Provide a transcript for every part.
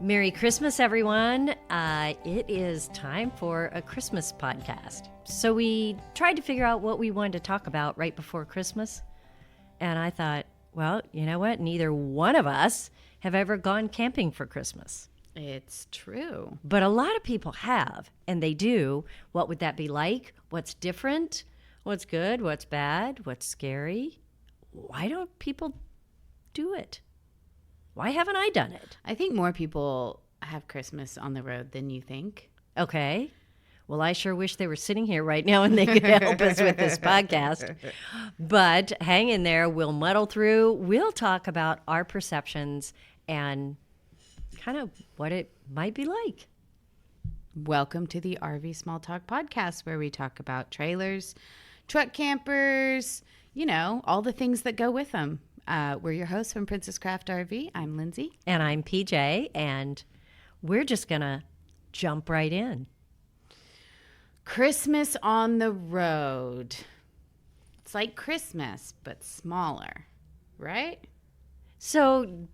Merry Christmas, everyone. It is time for a Christmas podcast. So we tried to figure out what we wanted to talk about right before Christmas. And I thought, well, you know what? Neither one of us have ever gone camping for Christmas. It's true. But a lot of people have, and they do. What would that be like? What's different? What's good? What's bad? What's scary? Why don't people do it? Why haven't I done it? I think more people have Christmas on the road than you think. Okay. Well, I sure wish they were sitting here right now and they could help us with this podcast. But hang in there. We'll muddle through. We'll talk about our perceptions and kind of what it might be like. Welcome to the RV Small Talk podcast, where we talk about trailers, truck campers, you know, all the things that go with them. We're your hosts from Princess Craft RV. I'm Lindsay. And I'm PJ. And we're just going to jump right in. Christmas on the road. It's like Christmas, but smaller, right? So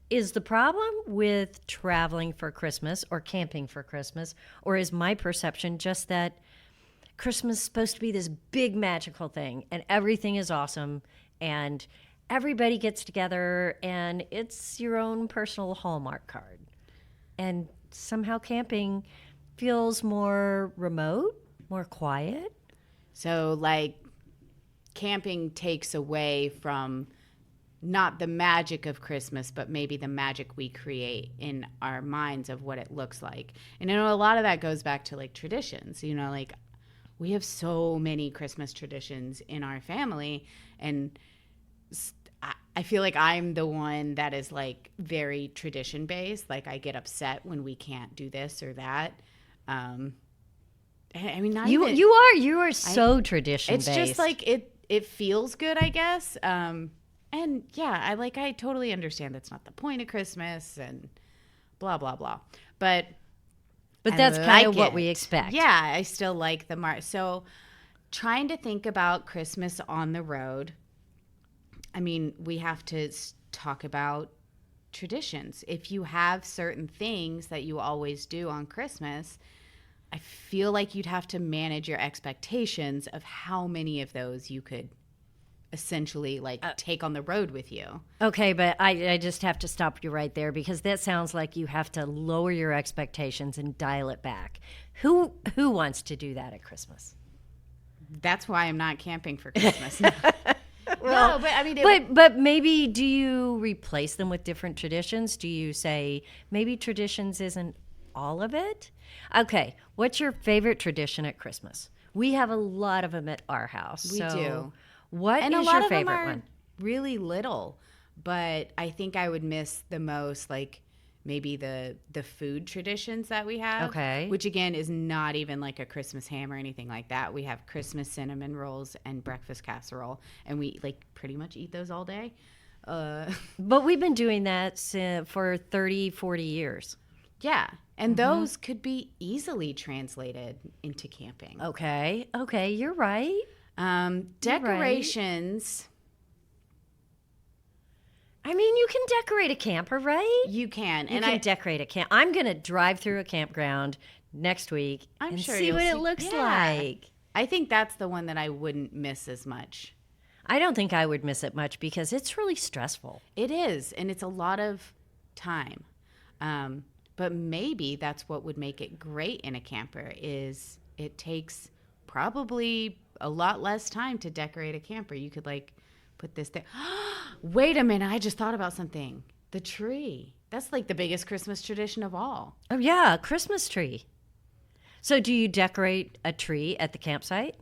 is the problem with traveling for Christmas or camping for Christmas, or is my perception just that Christmas is supposed to be this big magical thing and everything is awesome and everybody gets together and it's your own personal Hallmark card? And somehow camping feels more remote, more quiet. So like camping takes away from not the magic of Christmas, but maybe the magic we create in our minds of what it looks like. And I know a lot of that goes back to like traditions, you know, like we have so many Christmas traditions in our family, and I feel like I'm the one that is like very tradition based. Like I get upset when we can't do this or that. I mean, you are so tradition based. It's just like it feels good, I guess. And yeah, I totally understand that's not the point of Christmas and blah blah blah. But that's kind of what we expect. Yeah, I still like the So trying to think about Christmas on the road. I mean, we have to talk about traditions. If you have certain things that you always do on Christmas, I feel like you'd have to manage your expectations of how many of those you could essentially take on the road with you. Okay, but I just have to stop you right there, because that sounds like you have to lower your expectations and dial it back. Who wants to do that at Christmas? That's why I'm not camping for Christmas. Well, no, but I mean, but maybe do you replace them with different traditions? Do you say maybe traditions isn't all of it? Okay, what's your favorite tradition at Christmas? We have a lot of them at our house. We do. What and is a lot your of favorite them are one? Really little, but I think I would miss the most like maybe the food traditions that we have. Okay. Which again is not even like a Christmas ham or anything like that. We have Christmas cinnamon rolls and breakfast casserole, and we like pretty much eat those all day. But we've been doing that for 30, 40 years. Yeah. And those could be easily translated into camping. Okay, you're right. Decorations. I mean, you can decorate a camper, right? You can. You can decorate a camp. I'm going to drive through a campground next week and see what it looks like. I think that's the one that I wouldn't miss as much. I don't think I would miss it much because it's really stressful. It is, and it's a lot of time. But maybe that's what would make it great in a camper is it takes probably a lot less time to decorate a camper. You could like put this there. Wait a minute, I just thought about something. The tree. That's like the biggest Christmas tradition of all. Oh yeah, Christmas tree. So do you decorate a tree at the campsite?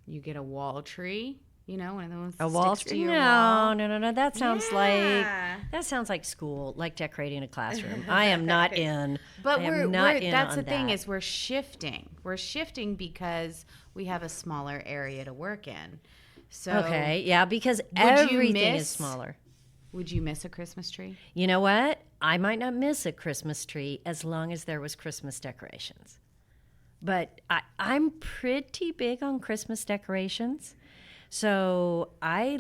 You get a wall tree. You know, one of those a wall sticks to your wall. wall. No. That sounds like school, like decorating a classroom. I am not in. But that's the that. thing is we're shifting. We're shifting because we have a smaller area to work in. So okay, yeah, because everything is smaller. Would you miss a Christmas tree? You know what? I might not miss a Christmas tree as long as there was Christmas decorations. But I'm pretty big on Christmas decorations. So I'm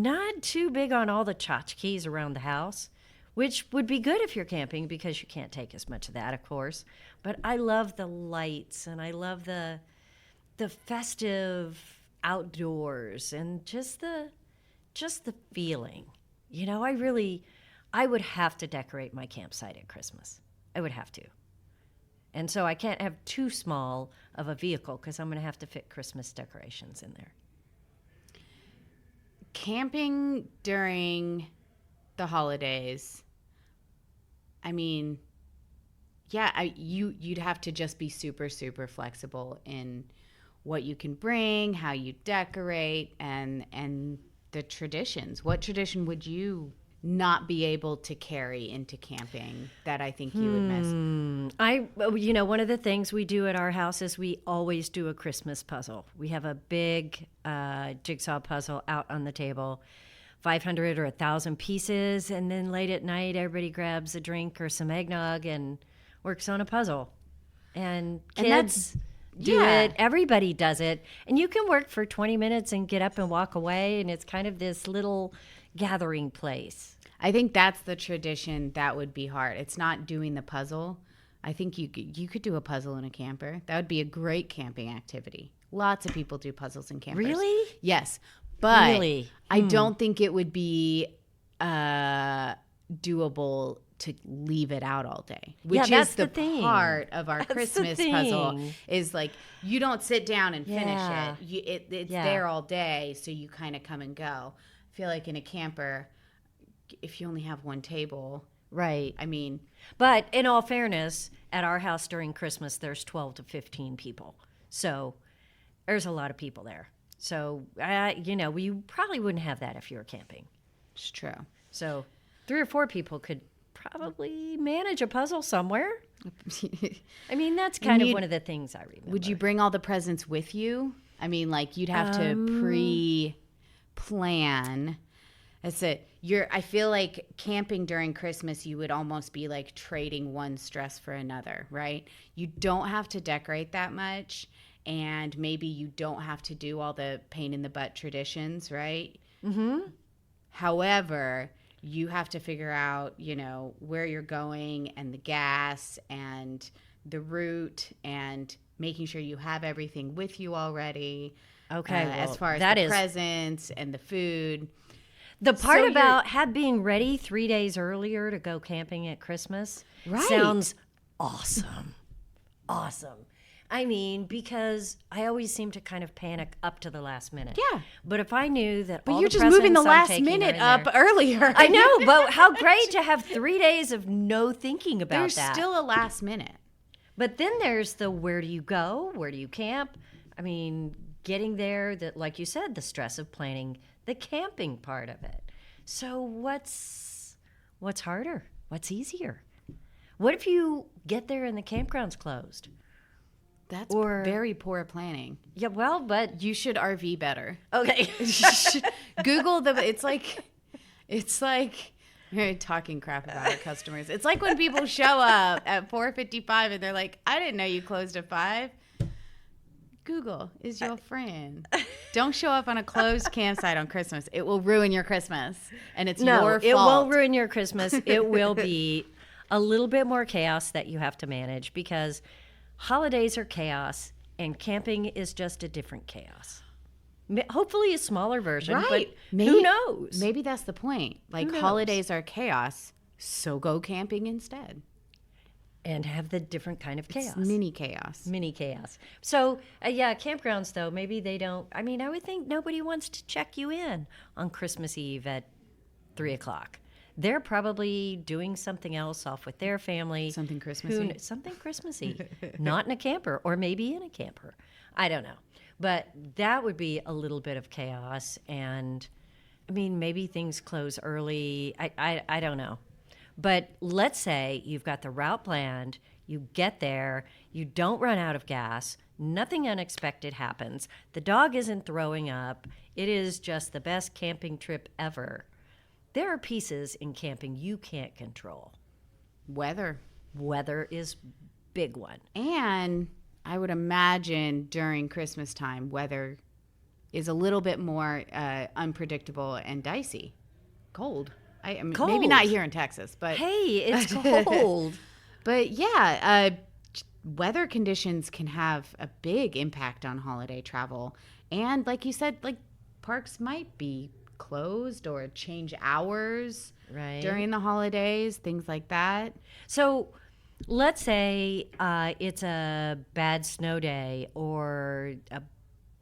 not too big on all the tchotchkes around the house. which would be good if you're camping because you can't take as much of that, of course. But I love the lights and I love the festive outdoors and just the feeling. You know, I would have to decorate my campsite at Christmas. I would have to. And so I can't have too small of a vehicle because I'm going to have to fit Christmas decorations in there. Camping during the holidays, I mean, yeah, you'd have to just be super, super flexible in what you can bring, how you decorate, and the traditions. What tradition would you not be able to carry into camping that I think you would miss? One of the things we do at our house is we always do a Christmas puzzle. We have a big jigsaw puzzle out on the table, 500 or 1,000 pieces, and then late at night, everybody grabs a drink or some eggnog and works on a puzzle. And kids do it. Everybody does it. And you can work for 20 minutes and get up and walk away, and it's kind of this little gathering place. I think that's the tradition that would be hard. It's not doing the puzzle. I think you could do a puzzle in a camper. That would be a great camping activity. Lots of people do puzzles in campers. Really? Yes. But really? I don't think it would be doable to leave it out all day, which is the part of our Christmas puzzle is like you don't sit down and finish it. It's there all day, so you kind of come and go. I feel like in a camper, if you only have one table, right? I mean, but in all fairness, at our house during Christmas, there's 12 to 15 people, so there's a lot of people there. So we probably wouldn't have that if you were camping. It's true. So 3 or 4 people could probably manage a puzzle somewhere. I mean, that's kind of one of the things I remember. Would you bring all the presents with you? I mean, like you'd have to pre-plan. That's it. I feel like camping during Christmas, you would almost be like trading one stress for another, right? You don't have to decorate that much, and maybe you don't have to do all the pain in the butt traditions, right? Mm-hmm. However, you have to figure out, where you're going and the gas and the route and making sure you have everything with you already. Okay. As far as the presents and the food. The part about being ready 3 days earlier to go camping at Christmas sounds awesome. Awesome. I mean, because I always seem to kind of panic up to the last minute. Yeah. But if I knew that but all you're the just moving the I'm last minute up earlier. I know, but how great to have 3 days of no thinking about There's that. There's still a last minute. But then there's the where do you go? Where do you camp? I mean, getting there, like you said, the stress of planning the camping part of it. So what's harder? What's easier? What if you get there and the campground's closed? That's very poor planning. Yeah, well, but you should RV better. Okay. Google it's like we're talking crap about our customers. It's like when people show up at 4:55 and they're like, I didn't know you closed at 5. Google is your friend. Don't show up on a closed campsite on Christmas. It will ruin your Christmas. And it's your fault. No, it won't ruin your Christmas. It will be a little bit more chaos that you have to manage because holidays are chaos and camping is just a different chaos. Hopefully a smaller version, right. But who knows? Maybe that's the point. Like holidays are chaos, so go camping instead. And have the different kind of chaos. It's mini chaos. Mini chaos. So, campgrounds, though, maybe they don't. I mean, I would think nobody wants to check you in on Christmas Eve at 3 o'clock. They're probably doing something else off with their family. Something Christmassy. Something Christmassy. Not in a camper, or maybe in a camper. I don't know. But that would be a little bit of chaos. And, I mean, maybe things close early. I don't know. But let's say you've got the route planned, you get there, you don't run out of gas, nothing unexpected happens, the dog isn't throwing up, it is just the best camping trip ever. There are pieces in camping you can't control. Weather. Weather is big one. And I would imagine during Christmas time, weather is a little bit more unpredictable and dicey. Cold. I mean, Cold. maybe not here in Texas, but Hey, it's cold. but yeah, weather conditions can have a big impact on holiday travel. And like you said, like parks might be closed or change hours Right. during the holidays, things like that. So let's say it's a bad snow day or a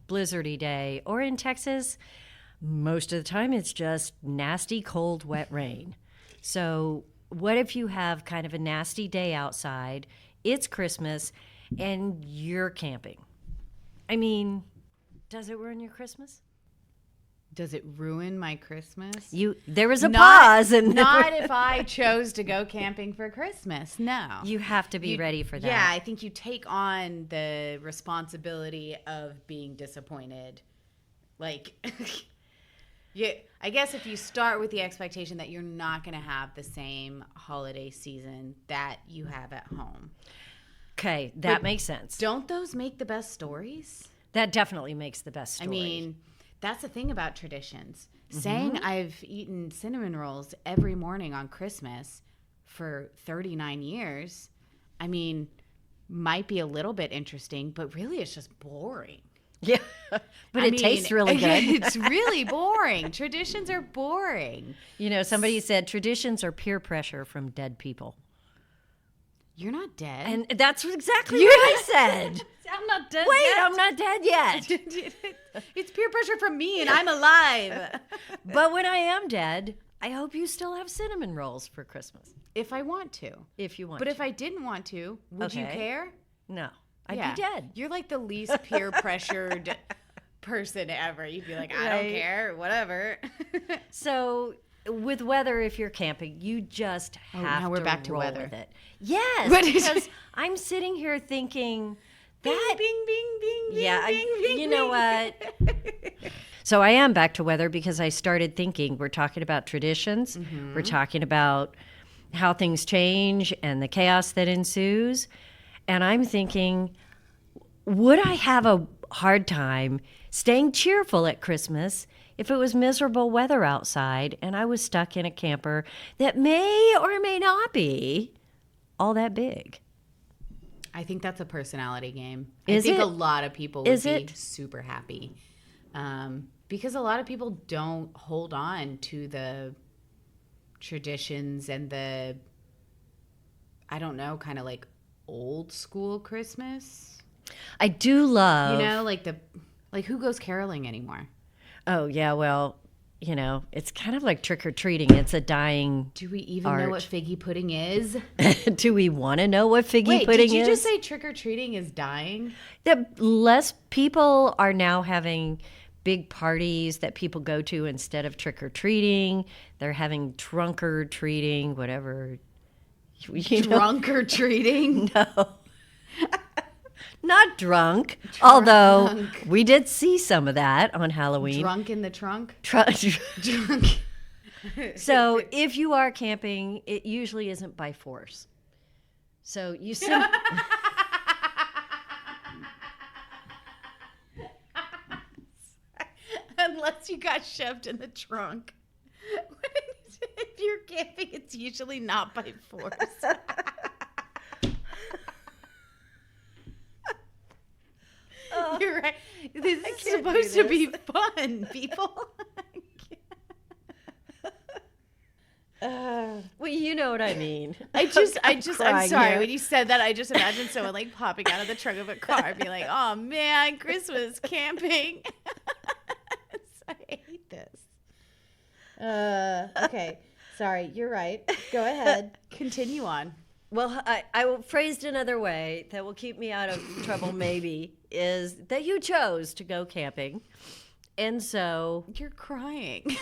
blizzardy day, or in Texas, most of the time it's just nasty, cold, wet rain. So what if you have kind of a nasty day outside, it's Christmas, and you're camping? I mean, does it ruin your Christmas? Does it ruin my Christmas? There was a pause, and not if I chose to go camping for Christmas. No, you have to be ready for that. Yeah, I think you take on the responsibility of being disappointed. Like, I guess if you start with the expectation that you're not going to have the same holiday season that you have at home. Okay, that makes sense. Don't those make the best stories? That definitely makes the best story. I mean, that's the thing about traditions. Saying I've eaten cinnamon rolls every morning on Christmas for 39 years, I mean, might be a little bit interesting, but really it's just boring. Yeah, but it tastes really good. It's really boring. Traditions are boring. You know, somebody said traditions are peer pressure from dead people. You're not dead. And that's exactly what I said. I'm not dead Wait, yet. I'm not dead yet. It's peer pressure from me, and I'm alive. But when I am dead, I hope you still have cinnamon rolls for Christmas. If I want to. If you want But to. if I didn't want to, would you Okay. care? No, I'd Yeah. be dead. You're like the least peer pressured person ever. You'd be like, I don't Right. care, whatever. So with weather, if you're camping, you just have now we're to back to roll weather. with it. Yes, What is- because I'm sitting here thinking that bing, bing, bing, bing, yeah, bing, bing, you know bing. what? So I am back to weather because I started thinking we're talking about traditions. We're talking about how things change and the chaos that ensues. And I'm thinking, would I have a hard time staying cheerful at Christmas if it was miserable weather outside and I was stuck in a camper that may or may not be all that big? I think that's a personality game. Is I think it? a lot of people would Is be it? super happy. Because a lot of people don't hold on to the traditions and the, I don't know, kind of like old school Christmas. I do love. You know, like who goes caroling anymore? Oh, yeah, well, you know, it's kind of like trick-or-treating. It's a dying... Do we even know what figgy pudding is? Do we want to know what figgy Wait, pudding did you is? just say trick-or-treating is dying? That less people are now having big parties that people go to instead of trick-or-treating. They're having trunk-or-treating, whatever. You know? Drunk-or-treating? No. Not drunk, although we did see some of that on Halloween. Drunk in the trunk? Drunk. Drunk. So if you are camping, it usually isn't by force. So you see, Unless you got shoved in the trunk. If you're camping, it's usually not by force. You're right. This is can't do supposed to this. be fun, people. well, you know what I mean. I'm crying sorry. here. When you said that, I just imagined someone like popping out of the trunk of a car and being like, oh man, Christmas camping. I hate this. Okay. Sorry. You're right. Go ahead. Continue on. Well, I will phrased another way that will keep me out of trouble. Maybe is that you chose to go camping, and so You're crying.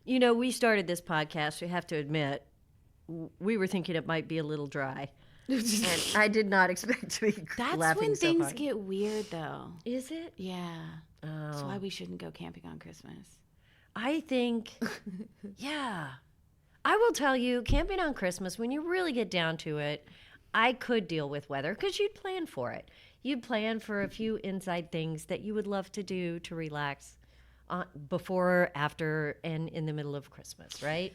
you know we started this podcast. We have to admit we were thinking it might be a little dry. And I did not expect to be That's laughing when so things hard. get weird, though. Is it? Yeah. That's Oh. why we shouldn't go camping on Christmas. I think, yeah. I will tell you, camping on Christmas, when you really get down to it, I could deal with weather because you'd plan for it. You'd plan for a few inside things that you would love to do to relax before, after, and in the middle of Christmas, right?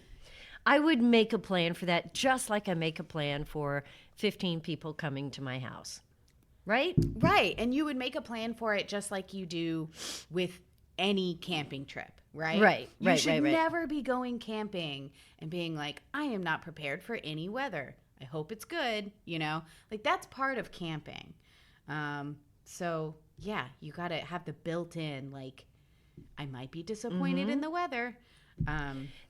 I would make a plan for that just like I make a plan for 15 people coming to my house, right? Right. And you would make a plan for it just like you do with any camping trip, right? Right, You right, should right, right. never be going camping and being like, I am not prepared for any weather. I hope it's good, Like that's part of camping. So yeah, you got to have the built-in, like, I might be disappointed in the weather.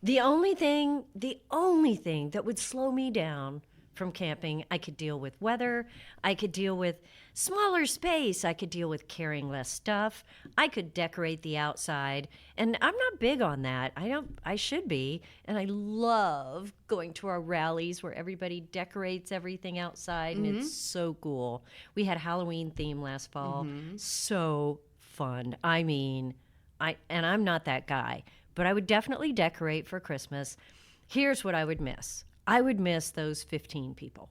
The only thing that would slow me down from camping, I could deal with weather, I could deal with smaller space, I could deal with carrying less stuff, I could decorate the outside, and I'm not big on that. I should be, and I love going to our rallies where everybody decorates everything outside, and it's so cool. We had Halloween theme last fall, so fun. I mean, I'm not that guy, but I would definitely decorate for Christmas. Here's what I would miss. I would miss those 15 people.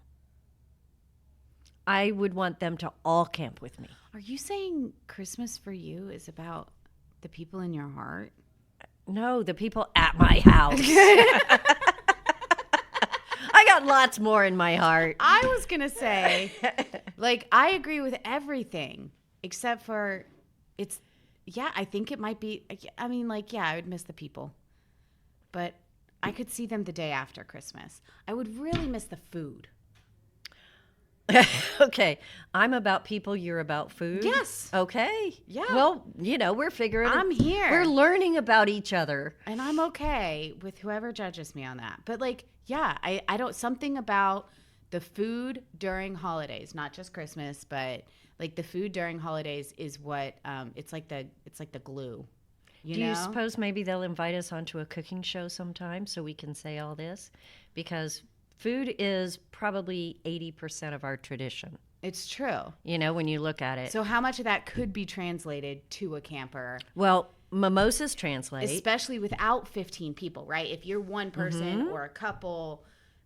I would want them to all camp with me. Are you saying Christmas for you is about the people in your heart? No, the people at my house. I got lots more in my heart. I was going to say, like, I agree with everything except for I think it might be, I mean, like, yeah, I would miss the people. But I could see them the day after Christmas. I would really miss the food. Okay. I'm about people, you're about food? Yes. Okay. Yeah. Well, we're figuring I'm here. We're learning about each other. And I'm okay with whoever judges me on that. But, like, yeah, I don't, something about the food during holidays, not just Christmas, but, like, the food during holidays is what, it's like the glue. Do you suppose maybe they'll invite us onto a cooking show sometime so we can say all this? Because food is probably 80% of our tradition. It's true. When you look at it. So how much of that could be translated to a camper? Well, mimosas translate. Especially without 15 people, right? If you're one person or a couple,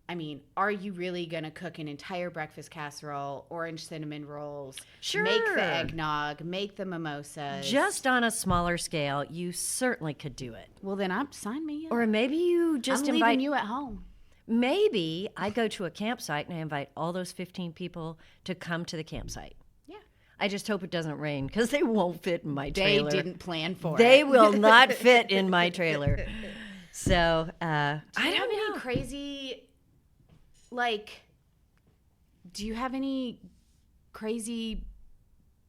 I mean, are you really going to cook an entire breakfast casserole, orange cinnamon rolls, Sure. make the eggnog, make the mimosas? Just on a smaller scale, you certainly could do it. Well, then sign me up. Or maybe you just I'm invite leaving you at home. Maybe I go to a campsite and I invite all those 15 people to come to the campsite. Yeah. I just hope it doesn't rain because they won't fit in my trailer. They didn't plan for it. They will not fit in my trailer. So I Do you have don't know. any crazy, like, do you have any crazy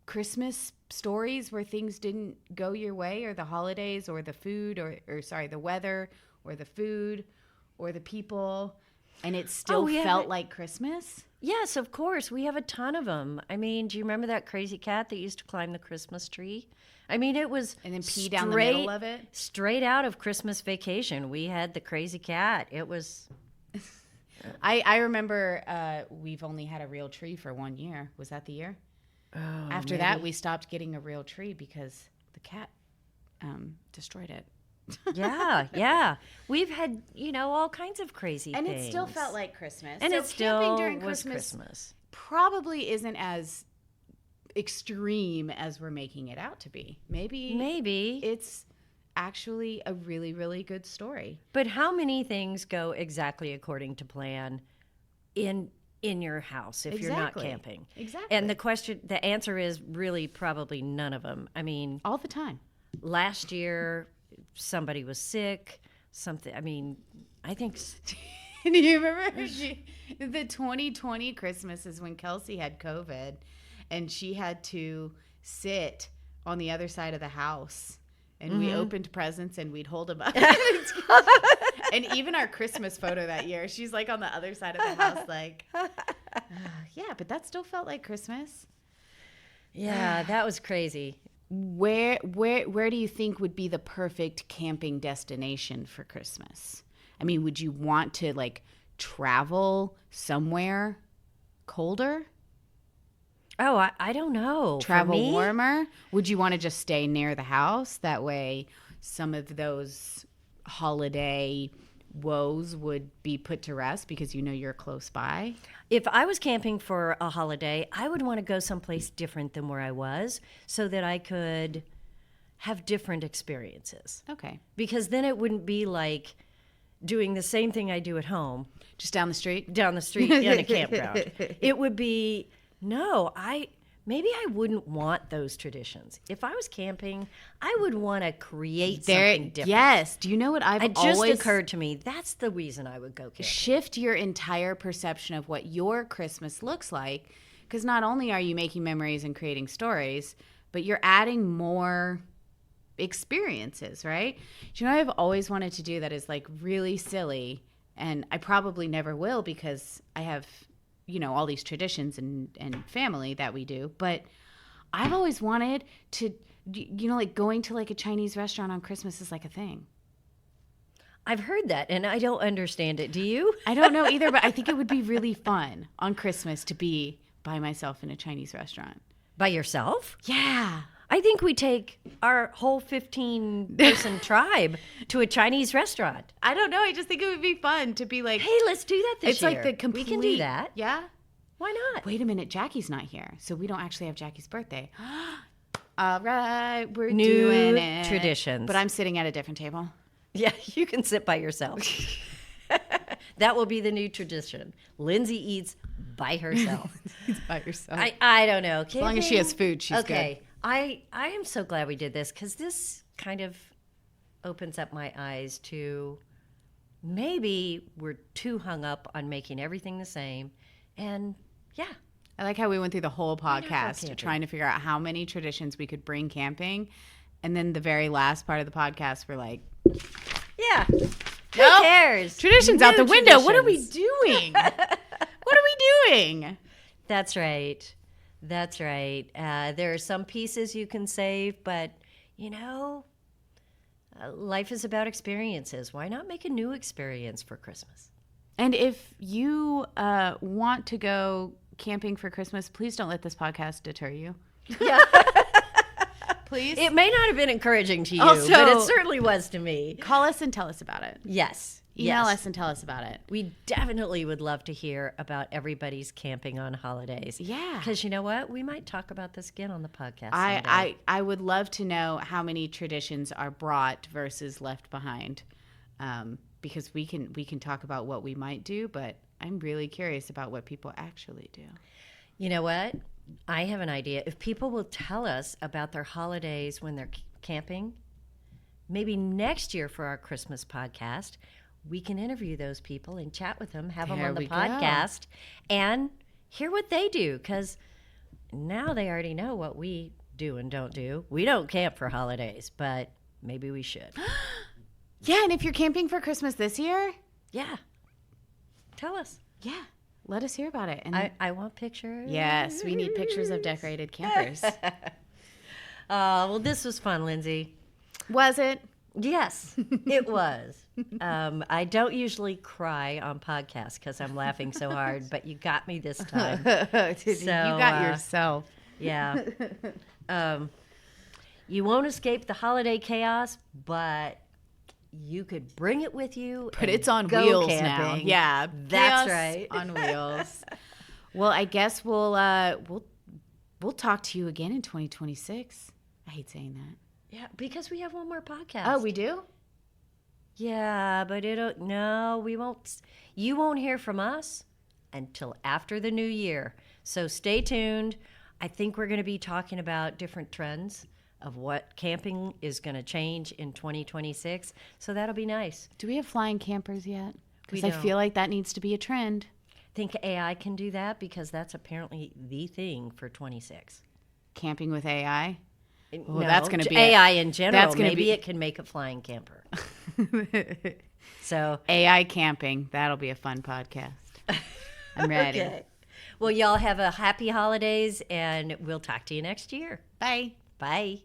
Christmas stories where things didn't go your way, or the holidays, or the food, or sorry, the weather, or the food, or the people, and it still felt like Christmas? Yes, of course. We have a ton of them. I mean, do you remember that crazy cat that used to climb the Christmas tree? I mean, it was And then pee down the middle of it? Straight out of Christmas Vacation. We had the crazy cat. It was... I remember we've only had a real tree for 1 year. Was that the year? Oh, After that, we stopped getting a real tree because the cat destroyed it. Yeah. We've had, all kinds of crazy And things. it still felt like Christmas. And so it still camping during was Christmas Christmas. probably isn't as extreme as we're making it out to be. Maybe it's actually a really, really good story. But how many things go exactly according to plan in your house if you're not camping? Exactly. And the answer is really probably none of them. I mean, all the time. Last year, somebody was sick. I think. Do you remember the 2020 Christmas is when Kelsey had COVID, and she had to sit on the other side of the house, and we opened presents and we'd hold them up. And even our Christmas photo that year, she's like on the other side of the house, like, yeah, but that still felt like Christmas. Yeah, that was crazy. Where do you think would be the perfect camping destination for Christmas? I mean, would you want to, like, travel somewhere colder? Oh, I don't know. Travel warmer? Would you want to just stay near the house? That way some of those holiday woes would be put to rest because you're close by? If I was camping for a holiday, I would want to go someplace different than where I was so that I could have different experiences. Okay. Because then it wouldn't be like doing the same thing I do at home Just down the street? in a campground. It would be, maybe I wouldn't want those traditions. If I was camping, I would want to create something different. Yes. Do you know what It just occurred to me, that's the reason I would go camping. Shift your entire perception of what your Christmas looks like, because not only are you making memories and creating stories, but you're adding more experiences, right? Do you know what I've always wanted to do that is like really silly, and I probably never will because I have, all these traditions and family that we do, but I've always wanted to, like going to like a Chinese restaurant on Christmas is like a thing. I've heard that, and I don't understand it. Do you? I don't know either, but I think it would be really fun on Christmas to be by myself in a Chinese restaurant. By yourself? Yeah. I think we take our whole 15-person tribe to a Chinese restaurant. I don't know. I just think it would be fun to be like, hey, let's do that this year. It's like the complete. We can do that. Yeah. Why not? Wait a minute. Jackie's not here. So we don't actually have Jackie's birthday. All right. We're New doing it. traditions. But I'm sitting at a different table. Yeah, you can sit by yourself. That will be the new tradition. Lindsay eats by herself. By herself. I don't know. As long as she has food, she's okay. Good. I am so glad we did this because this kind of opens up my eyes to maybe we're too hung up on making everything the same. And yeah. I like how we went through the whole podcast trying to figure out how many traditions we could bring camping. And then the very last part of the podcast, we're like, yeah, who cares? Traditions New out the window. traditions. What are we doing? What are we doing? That's right. That's right. There are some pieces you can save, but, life is about experiences. Why not make a new experience for Christmas? And if you want to go camping for Christmas, please don't let this podcast deter you. Yeah. Please. It may not have been encouraging to you, Also, but it certainly was to me. Call us and tell us about it. Yes. Email us and tell us about it. We definitely would love to hear about everybody's camping on holidays. Yeah. Because you know what? We might talk about this again on the podcast. I would love to know how many traditions are brought versus left behind. Because we can talk about what we might do, but I'm really curious about what people actually do. You know what? I have an idea. If people will tell us about their holidays when they're camping, maybe next year for our Christmas podcast, we can interview those people and chat with them, have them on the podcast, and hear what they do. Because now they already know what we do and don't do. We don't camp for holidays, but maybe we should. Yeah, and if you're camping for Christmas this year, yeah, tell us. Yeah, let us hear about it. And I want pictures. Yes, we need pictures of decorated campers. Well, this was fun, Lindsay. Was it? Yes, it was. I don't usually cry on podcasts because I'm laughing so hard, but you got me this time. You got yourself. Yeah. You won't escape the holiday chaos, but you could bring it with you. But it's on wheels camping. now. Yeah, that's right. On wheels. Well, I guess we'll talk to you again in 2026. I hate saying that. Yeah, because we have one more podcast. Oh, we do? Yeah, but we won't. You won't hear from us until after the new year. So stay tuned. I think we're going to be talking about different trends of what camping is going to change in 2026. So that'll be nice. Do we have flying campers yet? Because We I don't. feel like that needs to be a trend. Think AI can do that because that's apparently the thing for 26. Camping with AI? No, that's gonna be AI in general. that's gonna Maybe be- it can make a flying camper. So AI camping. That'll be a fun podcast. I'm ready. okay. Well, y'all have a happy holidays, and we'll talk to you next year. Bye. Bye.